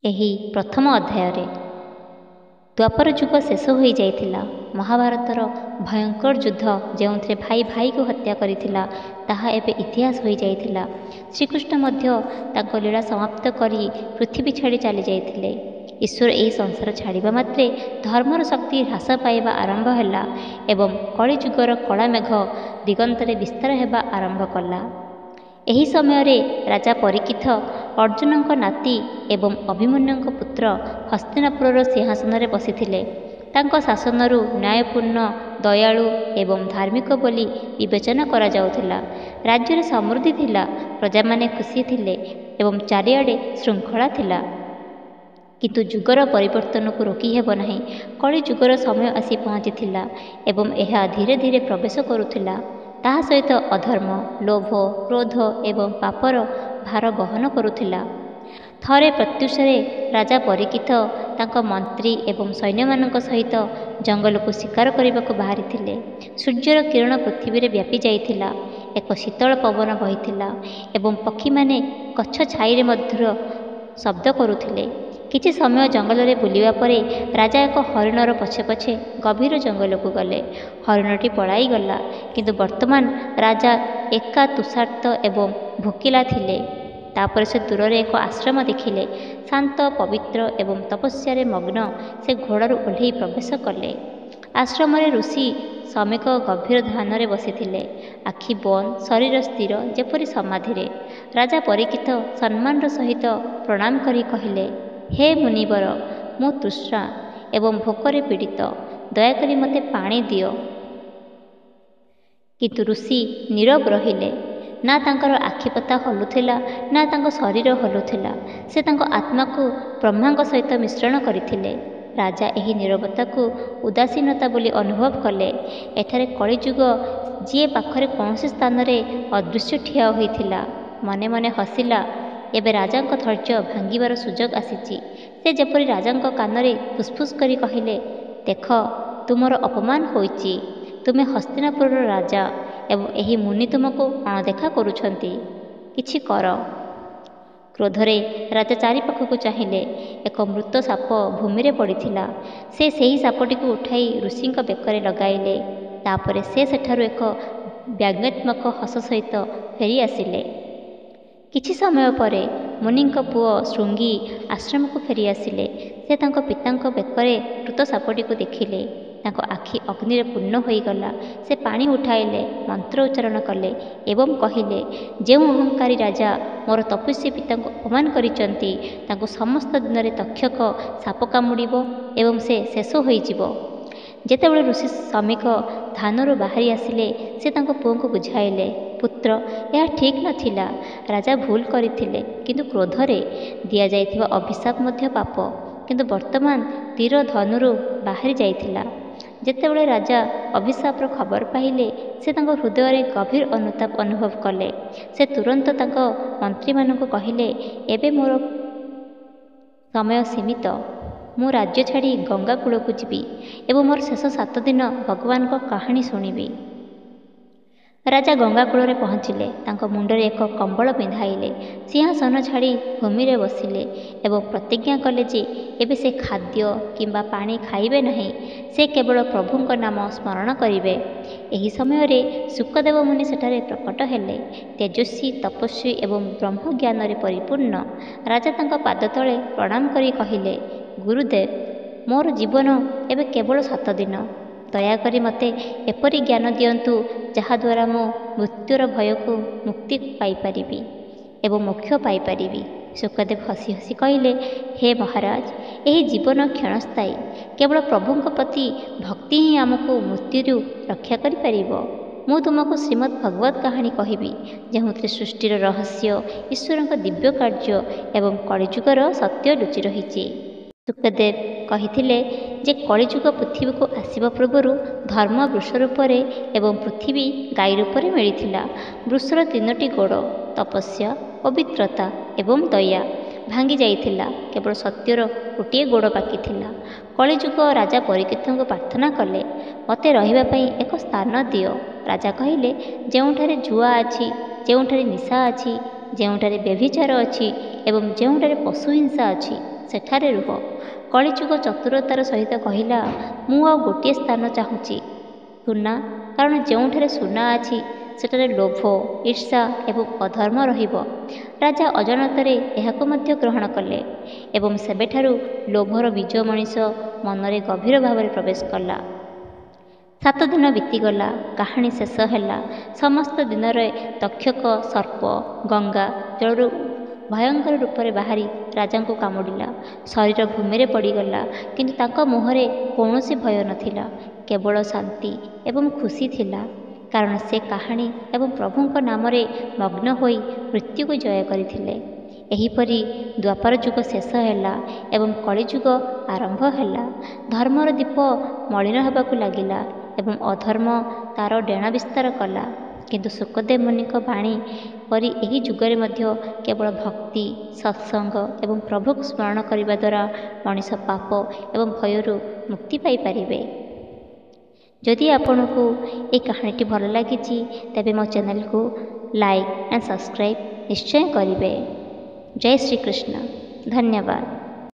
ଏହି ପ୍ରଥମ ଅଧ୍ୟାୟରେ ଦ୍ୱାପର ଯୁଗ ଶେଷ ହୋଇଯାଇଥିଲା। ମହାଭାରତର ଭୟଙ୍କର ଯୁଦ୍ଧ ଯେଉଁଥିରେ ଭାଇ ଭାଇକୁ ହତ୍ୟା କରିଥିଲା ତାହା ଏବେ ଇତିହାସ ହୋଇଯାଇଥିଲା। ଶ୍ରୀକୃଷ୍ଣ ମଧ୍ୟ ତାଙ୍କ ଲୀଳା ସମାପ୍ତ କରି ପୃଥିବୀ ଛାଡ଼ି ଚାଲିଯାଇଥିଲେ। ଈଶ୍ୱର ଏହି ସଂସାର ଛାଡ଼ିବା ମାତ୍ରେ ଧର୍ମର ଶକ୍ତି ହ୍ରାସ ପାଇବା ଆରମ୍ଭ ହେଲା ଏବଂ କଳିଯୁଗର କଳା ମେଘ ଦିଗନ୍ତରେ ବିସ୍ତାର ହେବା ଆରମ୍ଭ କଲା। ଏହି ସମୟରେ ରାଜା ପରୀକ୍ଷିତ ଅର୍ଜୁନଙ୍କ ନାତି ଏବଂ ଅଭିମନ୍ୟୁଙ୍କ ପୁତ୍ର ହସ୍ତିନାପୁରର ସିଂହାସନରେ ବସିଥିଲେ। ତାଙ୍କ ଶାସନରୁ ନ୍ୟାୟପୂର୍ଣ୍ଣ, ଦୟାଳୁ ଏବଂ ଧାର୍ମିକ ବୋଲି ବିବେଚନା କରାଯାଉଥିଲା। ରାଜ୍ୟରେ ସମୃଦ୍ଧି ଥିଲା, ପ୍ରଜାମାନେ ଖୁସି ଥିଲେ ଏବଂ ଚାରିଆଡ଼େ ଶୃଙ୍ଖଳା ଥିଲା। କିନ୍ତୁ ଯୁଗର ପରିବର୍ତ୍ତନକୁ ରୋକି ହେବ ନାହିଁ। କଳି ଯୁଗର ସମୟ ଆସି ପହଞ୍ଚିଥିଲା ଏବଂ ଏହା ଧୀରେ ଧୀରେ ପ୍ରବେଶ କରୁଥିଲା। ତାହା ସହିତ ଅଧର୍ମ, ଲୋଭ, କ୍ରୋଧ ଏବଂ ପାପର ଭାର ବହନ କରୁଥିଲା। ଥରେ ପ୍ରତ୍ୟୁଷରେ ରାଜା ପରୀକ୍ଷିତ ତାଙ୍କ ମନ୍ତ୍ରୀ ଏବଂ ସୈନ୍ୟମାନଙ୍କ ସହିତ ଜଙ୍ଗଲକୁ ଶିକାର କରିବାକୁ ବାହାରିଥିଲେ। ସୂର୍ଯ୍ୟର କିରଣ ପୃଥିବୀରେ ବ୍ୟାପି ଯାଇଥିଲା। ଏକ ଶୀତଳ ପବନ ବହିଥିଲା ଏବଂ ପକ୍ଷୀମାନେ ଗଛ ଛାଇରେ ମଧୁର ଶବ୍ଦ କରୁଥିଲେ। କିଛି ସମୟ ଜଙ୍ଗଲରେ ବୁଲିବା ପରେ ରାଜା ଏକ ହରିଣର ପଛେ ପଛେ ଗଭୀର ଜଙ୍ଗଲକୁ ଗଲେ। ହରିଣଟି ପଳାଇଗଲା, କିନ୍ତୁ ବର୍ତ୍ତମାନ ରାଜା ଏକା ତୁଷାର୍ତ ଏବଂ ଭୋକିଲା ଥିଲେ। ତାପରେ ସେ ଦୂରରେ ଏକ ଆଶ୍ରମ ଦେଖିଲେ। ଶାନ୍ତ, ପବିତ୍ର ଏବଂ ତପସ୍ୟାରେ ମଗ୍ନ ସେ ଘୋଡ଼ାରୁ ଓହ୍ଲାଇ ପ୍ରବେଶ କଲେ। ଆଶ୍ରମରେ ଋଷି ଶ୍ରମିକ ଗଭୀର ଧ୍ୟାନରେ ବସିଥିଲେ, ଆଖି ବନ୍ଦ, ଶରୀର ସ୍ଥିର, ଯେପରି ସମାଧିରେ। ରାଜା ପରୀକ୍ଷିତ ସମ୍ମାନର ସହିତ ପ୍ରଣାମ କରି କହିଲେ, ହେ ମୁନିବର, ମୁଁ ତୃଷ୍ଣା ଏବଂ ଭୋକରେ ପୀଡ଼ିତ, ଦୟାକରି ମୋତେ ପାଣି ଦିଅ। କିନ୍ତୁ ଋଷି ନୀରବ ରହିଲେ। ନା ତାଙ୍କର ଆଖିପତା ହଲୁଥିଲା, ନା ତାଙ୍କ ଶରୀର ହଲୁଥିଲା। ସେ ତାଙ୍କ ଆତ୍ମାକୁ ବ୍ରହ୍ମାଙ୍କ ସହିତ ମିଶ୍ରଣ କରିଥିଲେ। ରାଜା ଏହି ନୀରବତାକୁ ଉଦାସୀନତା ବୋଲି ଅନୁଭବ କଲେ। ଏଠାରେ କଳିଯୁଗ ଯିଏ ପାଖରେ କୌଣସି ସ୍ଥାନରେ ଅଦୃଶ୍ୟ ଠିଆ ହୋଇଥିଲା। ମନେ ମନେ ହସିଲା, ଏବେ ରାଜାଙ୍କ ଧୈର୍ଯ୍ୟ ଭାଙ୍ଗିବାର ସୁଯୋଗ ଆସିଛି। ସେ ଯେପରି ରାଜାଙ୍କ କାନରେ ଫୁସ୍ଫୁସ୍ କରି କହିଲେ, ଦେଖ, ତୁମର ଅପମାନ ହୋଇଛି। ତୁମେ ହସ୍ତିନାପୁରର ରାଜା ଏବଂ ଏହି ମୁନି ତୁମକୁ ଅଣଦେଖା କରୁଛନ୍ତି। କିଛି କର। କ୍ରୋଧରେ ରାଜା ଚାରିପାଖକୁ ଚାହିଁଲେ। ଏକ ମୃତ ସାପ ଭୂମିରେ ପଡ଼ିଥିଲା। ସେ ସେହି ସାପଟିକୁ ଉଠାଇ ଋଷିଙ୍କ ବେକରେ ଲଗାଇଲେ। ତାପରେ ସେ ସେଠାରୁ ଏକ ବ୍ୟଙ୍ଗାତ୍ମକ ହସ ସହିତ ଫେରି ଆସିଲେ। କିଛି ସମୟ ପରେ ମୁନିଙ୍କ ପୁଅ ଶୃଙ୍ଗି ଆଶ୍ରମକୁ ଫେରି ଆସିଲେ। ସେ ତାଙ୍କ ପିତାଙ୍କ ବେକରେ ମୃତ ସାପଟିକୁ ଦେଖିଲେ। ତାଙ୍କ ଆଖି ଅଗ୍ନିରେ ପୂର୍ଣ୍ଣ ହୋଇଗଲା। ସେ ପାଣି ଉଠାଇଲେ, ମନ୍ତ୍ର ଉଚ୍ଚାରଣ କଲେ ଏବଂ କହିଲେ, ଯେଉଁ ଅହଙ୍କାରୀ ରାଜା ମୋର ତପସ୍ୱୀ ପିତାଙ୍କୁ ଅପମାନ କରିଛନ୍ତି, ତାଙ୍କୁ ସମସ୍ତ ଦିନରେ ତକ୍ଷକ ସାପ କାମୁଡ଼ିବ ଏବଂ ସେ ଶେଷ ହୋଇଯିବ। ଯେତେବେଳେ ଋଷି ଶ୍ରମିକ ଧ୍ୟାନରୁ ବାହାରି ଆସିଲେ, ସେ ତାଙ୍କ ପୁଅଙ୍କୁ ବୁଝାଇଲେ, ପୁତ୍ର, ଏହା ଠିକ୍ ନଥିଲା। ରାଜା ଭୁଲ କରିଥିଲେ, କିନ୍ତୁ କ୍ରୋଧରେ ଦିଆଯାଇଥିବା ଅଭିଶାପ ମଧ୍ୟ ପାପ। କିନ୍ତୁ ବର୍ତ୍ତମାନ ତୀର ଧନୁରୁ ବାହାରି ଯାଇଥିଲା। ଯେତେବେଳେ ରାଜା ଅଭିଶାପର ଖବର ପାଇଲେ, ସେ ତାଙ୍କ ହୃଦୟରେ ଗଭୀର ଅନୁତାପ ଅନୁଭବ କଲେ। ସେ ତୁରନ୍ତ ତାଙ୍କ ମନ୍ତ୍ରୀମାନଙ୍କୁ କହିଲେ, ଏବେ ମୋର ସମୟ ସୀମିତ। ମୁଁ ରାଜ୍ୟ ଛାଡ଼ି ଗଙ୍ଗା କୂଳକୁ ଯିବି ଏବଂ ମୋର ଶେଷ 7 ଦିନ ଭଗବାନଙ୍କ କାହାଣୀ ଶୁଣିବି। ରାଜା ଗଙ୍ଗା କୂଳରେ ପହଞ୍ଚିଲେ। ତାଙ୍କ ମୁଣ୍ଡରେ ଏକ କମ୍ବଳ ପିନ୍ଧାଇଲେ, ସିଂହାସନ ଛାଡ଼ି ଭୂମିରେ ବସିଲେ ଏବଂ ପ୍ରତିଜ୍ଞା କଲେ ଯେ ଏବେ ସେ ଖାଦ୍ୟ କିମ୍ବା ପାଣି ଖାଇବେ ନାହିଁ। ସେ କେବଳ ପ୍ରଭୁଙ୍କ ନାମ ସ୍ମରଣ କରିବେ। ଏହି ସମୟରେ ଶୁକଦେବ ମୁନି ସେଠାରେ ପ୍ରକଟ ହେଲେ, ତେଜସ୍ୱୀ, ତପସ୍ୱୀ ଏବଂ ବ୍ରହ୍ମଜ୍ଞାନରେ ପରିପୂର୍ଣ୍ଣ। ରାଜା ତାଙ୍କ ପାଦ ତଳେ ପ୍ରଣାମ କରି କହିଲେ, ଗୁରୁଦେବ, ମୋର ଜୀବନ ଏବେ କେବଳ 7 ଦିନ। ଦୟାକରି ମୋତେ ଏପରି ଜ୍ଞାନ ଦିଅନ୍ତୁ ଯାହାଦ୍ୱାରା ମୁଁ ମୃତ୍ୟୁର ଭୟକୁ ମୁକ୍ତି ପାଇପାରିବି ଏବଂ ମୋକ୍ଷ ପାଇପାରିବି। ଶୁକଦେବ ହସି ହସି କହିଲେ, ହେ ମହାରାଜ, ଏହି ଜୀବନ କ୍ଷଣସ୍ଥାୟୀ। କେବଳ ପ୍ରଭୁଙ୍କ ପ୍ରତି ଭକ୍ତି ହିଁ ଆମକୁ ମୃତ୍ୟୁରୁ ରକ୍ଷା କରିପାରିବ। ମୁଁ ତୁମକୁ ଶ୍ରୀମଦ୍ ଭଗବତ କାହାଣୀ କହିବି, ଯେଉଁଥିରେ ସୃଷ୍ଟିର ରହସ୍ୟ, ଈଶ୍ୱରଙ୍କ ଦିବ୍ୟ କାର୍ଯ୍ୟ ଏବଂ କଳିଯୁଗର ସତ୍ୟ ଲୁଚି ରହିଛି। ଶୁକଦେବ କହିଥିଲେ ଯେ କଳିଯୁଗ ପୃଥିବୀକୁ ଆସିବା ପୂର୍ବରୁ ଧର୍ମ ବୃଷ ରୂପରେ ଏବଂ ପୃଥିବୀ ଗାଈ ରୂପରେ ମିଳିଥିଲା। ବୃଷର 3ଟି ଗୋଡ଼, ତପସ୍ୟା, ପବିତ୍ରତା ଏବଂ ଦୟା ଭାଙ୍ଗି ଯାଇଥିଲା। କେବଳ ସତ୍ୟର ଗୋଟିଏ ଗୋଡ଼ ବାକି ଥିଲା। କଳିଯୁଗ ରାଜା ପରୀକ୍ଷିତଙ୍କୁ ପ୍ରାର୍ଥନା କଲେ, ମୋତେ ରହିବା ପାଇଁ ଏକ ସ୍ଥାନ ଦିଅ। ରାଜା କହିଲେ, ଯେଉଁଠାରେ ଜୁଆ ଅଛି, ଯେଉଁଠାରେ ନିଶା ଅଛି, ଯେଉଁଠାରେ ବ୍ୟଭିଚାର ଅଛି ଏବଂ ଯେଉଁଠାରେ ପଶୁ ହିଂସା ଅଛି, ସେଠାରେ ରୁହ। କଳିଯୁଗ ଚତୁରତାର ସହିତ କହିଲା, ମୁଁ ଆଉ ଗୋଟିଏ ସ୍ଥାନ ଚାହୁଁଛି, ସୁନା, କାରଣ ଯେଉଁଠାରେ ସୁନା ଅଛି ସେଠାରେ ଲୋଭ, ଈର୍ଷା ଏବଂ ଅଧର୍ମ ରହିବ। ରାଜା ଅଜାଣତରେ ଏହାକୁ ମଧ୍ୟ ଗ୍ରହଣ କଲେ ଏବଂ ସେବେଠାରୁ ଲୋଭର ବୀଜ ମଣିଷ ମନରେ ଗଭୀର ଭାବରେ ପ୍ରବେଶ କଲା। 7 ଦିନ ବିତିଗଲା। କାହାଣୀ ଶେଷ ହେଲା। ସମସ୍ତ ଦିନରେ ତକ୍ଷକ ସର୍ପ ଗଙ୍ଗା ଜଳରୁ ଭୟଙ୍କର ରୂପରେ ବାହାରି ରାଜାଙ୍କୁ କାମୁଡ଼ିଲା। ଶରୀର ଭୂମିରେ ପଡ଼ିଗଲା, କିନ୍ତୁ ତାଙ୍କ ମୁହଁରେ କୌଣସି ଭୟ ନଥିଲା, କେବଳ ଶାନ୍ତି ଏବଂ ଖୁସି ଥିଲା, କାରଣ ସେ କାହାଣୀ ଏବଂ ପ୍ରଭୁଙ୍କ ନାମରେ ମଗ୍ନ ହୋଇ ମୃତ୍ୟୁକୁ ଜୟ କରିଥିଲେ। ଏହିପରି ଦ୍ୱାପର ଯୁଗ ଶେଷ ହେଲା ଏବଂ କଳିଯୁଗ ଆରମ୍ଭ ହେଲା। ଧର୍ମର ଦୀପ ମଳିନ ହେବାକୁ ଲାଗିଲା ଏବଂ ଅଧର୍ମ ତା'ର ଡେଣା ବିସ୍ତାର କଲା। କିନ୍ତୁ ଶୁକଦେବ ମୁନିଙ୍କ ବାଣୀ ପରି ଏହି ଯୁଗରେ ମଧ୍ୟ କେବଳ ଭକ୍ତି, ସତ୍ସଙ୍ଗ ଏବଂ ପ୍ରଭୁକୁ ସ୍ମରଣ କରିବା ଦ୍ୱାରା ମଣିଷ ପାପ ଏବଂ ଭୟରୁ ମୁକ୍ତି ପାଇପାରିବେ। ଯଦି ଆପଣଙ୍କୁ ଏହି କାହାଣୀଟି ଭଲ ଲାଗିଛି, ତେବେ ମୋ ଚ୍ୟାନେଲକୁ ଲାଇକ୍ ଆଣ୍ଡ ସବସ୍କ୍ରାଇବ୍ ନିଶ୍ଚୟ କରିବେ। ଜୟ ଶ୍ରୀକୃଷ୍ଣ। ଧନ୍ୟବାଦ।